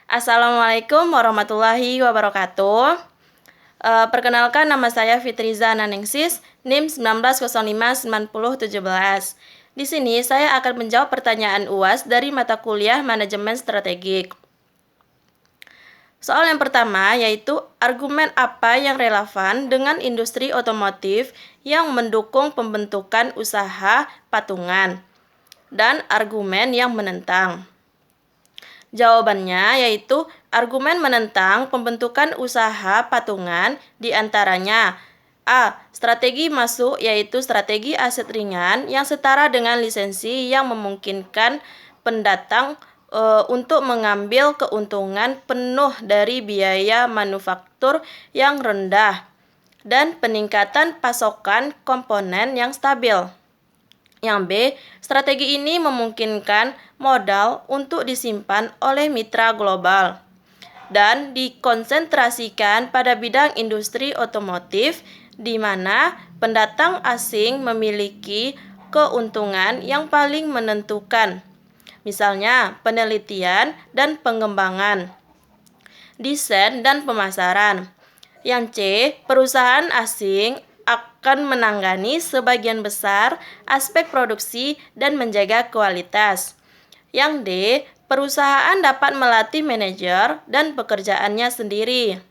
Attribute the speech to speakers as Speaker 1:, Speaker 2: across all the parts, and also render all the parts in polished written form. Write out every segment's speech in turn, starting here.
Speaker 1: Assalamualaikum warahmatullahi wabarakatuh. Perkenalkan, nama saya Fitriza Naningsis, NIM 19059017. Di sini saya akan menjawab pertanyaan UAS dari mata kuliah Manajemen Strategik. Soal yang pertama yaitu argumen apa yang relevan dengan industri otomotif yang mendukung pembentukan usaha patungan dan argumen yang menentang. Jawabannya yaitu argumen menentang pembentukan usaha patungan diantaranya A. Strategi masuk yaitu strategi aset ringan yang setara dengan lisensi yang memungkinkan pendatang untuk mengambil keuntungan penuh dari biaya manufaktur yang rendah dan peningkatan pasokan komponen yang stabil. Yang B, strategi ini memungkinkan modal untuk disimpan oleh mitra global dan dikonsentrasikan pada bidang industri otomotif di mana pendatang asing memiliki keuntungan yang paling menentukan. Misalnya, penelitian dan pengembangan, desain dan pemasaran. Yang C, perusahaan asing akan menangani sebagian besar aspek produksi dan menjaga kualitas. Yang D, perusahaan dapat melatih manajer dan pekerjaannya sendiri.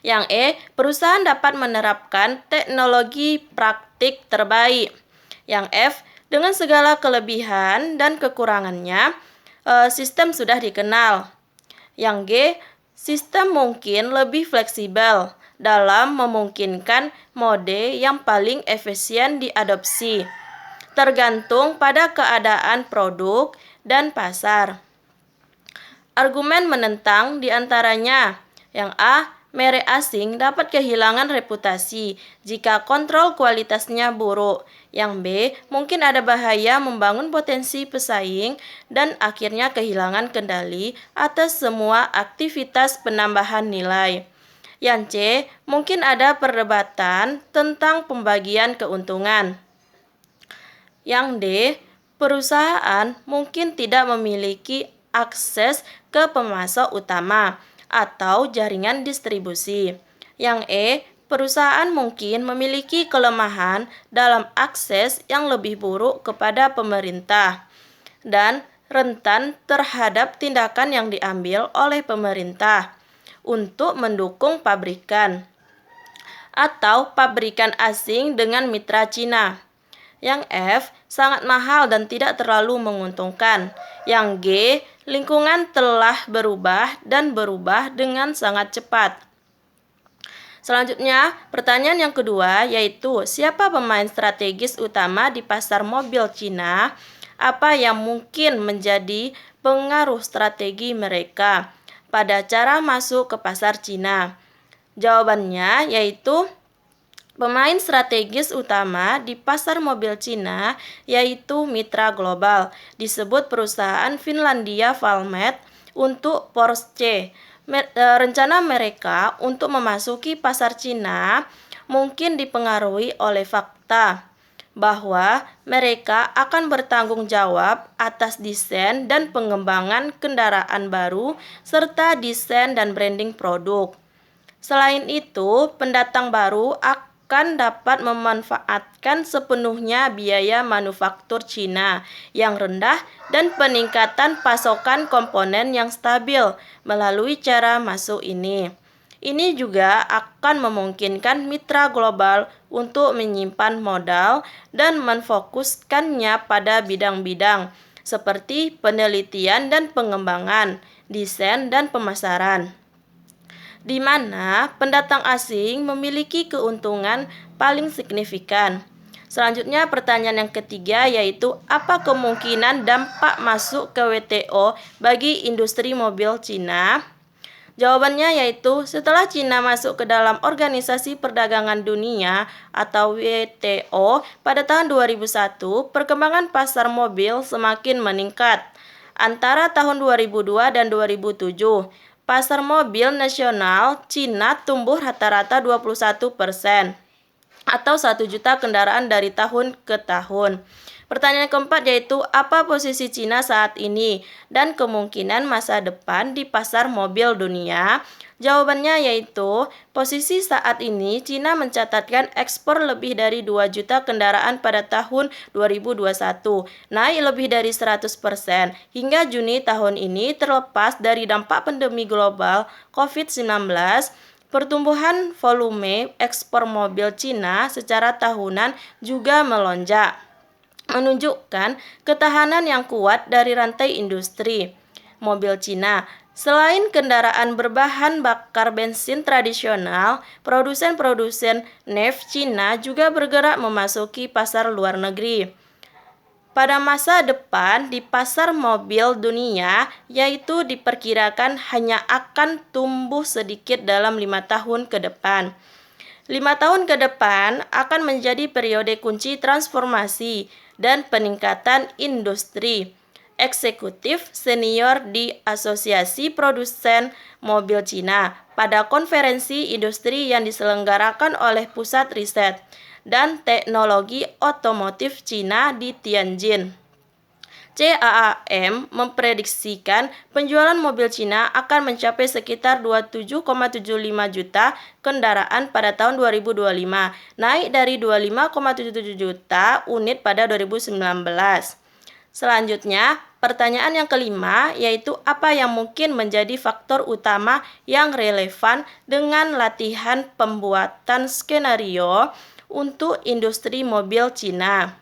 Speaker 1: Yang E, perusahaan dapat menerapkan teknologi praktik terbaik. Yang F, dengan segala kelebihan dan kekurangannya, sistem sudah dikenal. Yang G, sistem mungkin lebih fleksibel dalam memungkinkan mode yang paling efisien diadopsi, tergantung pada keadaan produk dan pasar. Argumen menentang diantaranya, yang A, merek asing dapat kehilangan reputasi jika kontrol kualitasnya buruk. Yang B, mungkin ada bahaya membangun potensi pesaing dan akhirnya kehilangan kendali atas semua aktivitas penambahan nilai. Yang C, mungkin ada perdebatan tentang pembagian keuntungan. Yang D, perusahaan mungkin tidak memiliki akses ke pemasok utama atau jaringan distribusi. Yang E, perusahaan mungkin memiliki kelemahan dalam akses yang lebih buruk kepada pemerintah dan rentan terhadap tindakan yang diambil oleh pemerintah untuk mendukung pabrikan atau pabrikan asing dengan mitra Cina. Yang F, sangat mahal dan tidak terlalu menguntungkan. Yang G, lingkungan telah berubah dan berubah dengan sangat cepat. Selanjutnya, pertanyaan yang kedua yaitu siapa pemain strategis utama di pasar mobil Cina? Apa yang mungkin menjadi pengaruh strategi mereka pada cara masuk ke pasar Cina? Jawabannya yaitu pemain strategis utama di pasar mobil Cina yaitu mitra global, disebut perusahaan Finlandia Valmet untuk Porsche. Rencana mereka untuk memasuki pasar Cina mungkin dipengaruhi oleh fakta bahwa mereka akan bertanggung jawab atas desain dan pengembangan kendaraan baru serta desain dan branding produk. Selain itu, pendatang baru akan dapat memanfaatkan sepenuhnya biaya manufaktur Cina yang rendah dan peningkatan pasokan komponen yang stabil melalui cara masuk ini. Ini juga akan memungkinkan mitra global untuk menyimpan modal dan memfokuskannya pada bidang-bidang seperti penelitian dan pengembangan, desain dan pemasaran, di mana pendatang asing memiliki keuntungan paling signifikan. Selanjutnya pertanyaan yang ketiga yaitu apa kemungkinan dampak masuk ke WTO bagi industri mobil Cina? Jawabannya yaitu setelah Cina masuk ke dalam Organisasi Perdagangan Dunia atau WTO pada tahun 2001, perkembangan pasar mobil semakin meningkat. Antara tahun 2002 dan 2007, pasar mobil nasional Cina tumbuh rata-rata 21% atau 1 juta kendaraan dari tahun ke tahun. Pertanyaan keempat yaitu apa posisi Cina saat ini dan kemungkinan masa depan di pasar mobil dunia? Jawabannya yaitu posisi saat ini Cina mencatatkan ekspor lebih dari 2 juta kendaraan pada tahun 2021, naik lebih dari 100% hingga Juni tahun ini terlepas dari dampak pandemi global COVID-19. Pertumbuhan volume ekspor mobil Cina secara tahunan juga melonjak, menunjukkan ketahanan yang kuat dari rantai industri mobil Cina. Selain kendaraan berbahan bakar bensin tradisional, produsen-produsen neft Cina juga bergerak memasuki pasar luar negeri. Pada masa depan di pasar mobil dunia, yaitu diperkirakan hanya akan tumbuh sedikit dalam 5 tahun ke depan. 5 tahun ke depan akan menjadi periode kunci transformasi dan peningkatan industri. Eksekutif senior di Asosiasi Produsen Mobil Cina pada konferensi industri yang diselenggarakan oleh Pusat Riset dan Teknologi Otomotif Cina di Tianjin. CAAM memprediksikan penjualan mobil Cina akan mencapai sekitar 27,75 juta kendaraan pada tahun 2025, naik dari 25,77 juta unit pada 2019. Selanjutnya, pertanyaan yang kelima yaitu apa yang mungkin menjadi faktor utama yang relevan dengan latihan pembuatan skenario untuk industri mobil Cina.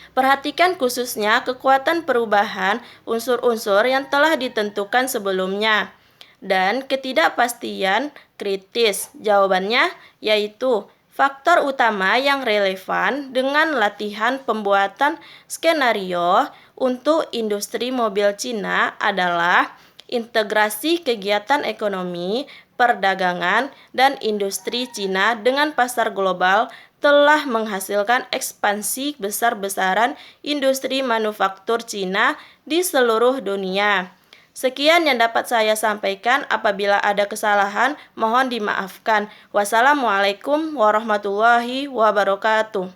Speaker 1: Perhatikan khususnya kekuatan perubahan unsur-unsur yang telah ditentukan sebelumnya dan ketidakpastian kritis. Jawabannya yaitu faktor utama yang relevan dengan latihan pembuatan skenario untuk industri mobil Cina adalah integrasi kegiatan ekonomi, perdagangan, dan industri Cina dengan pasar global telah menghasilkan ekspansi besar-besaran industri manufaktur Cina di seluruh dunia. Sekian yang dapat saya sampaikan. Apabila ada kesalahan, mohon dimaafkan. Wassalamualaikum warahmatullahi wabarakatuh.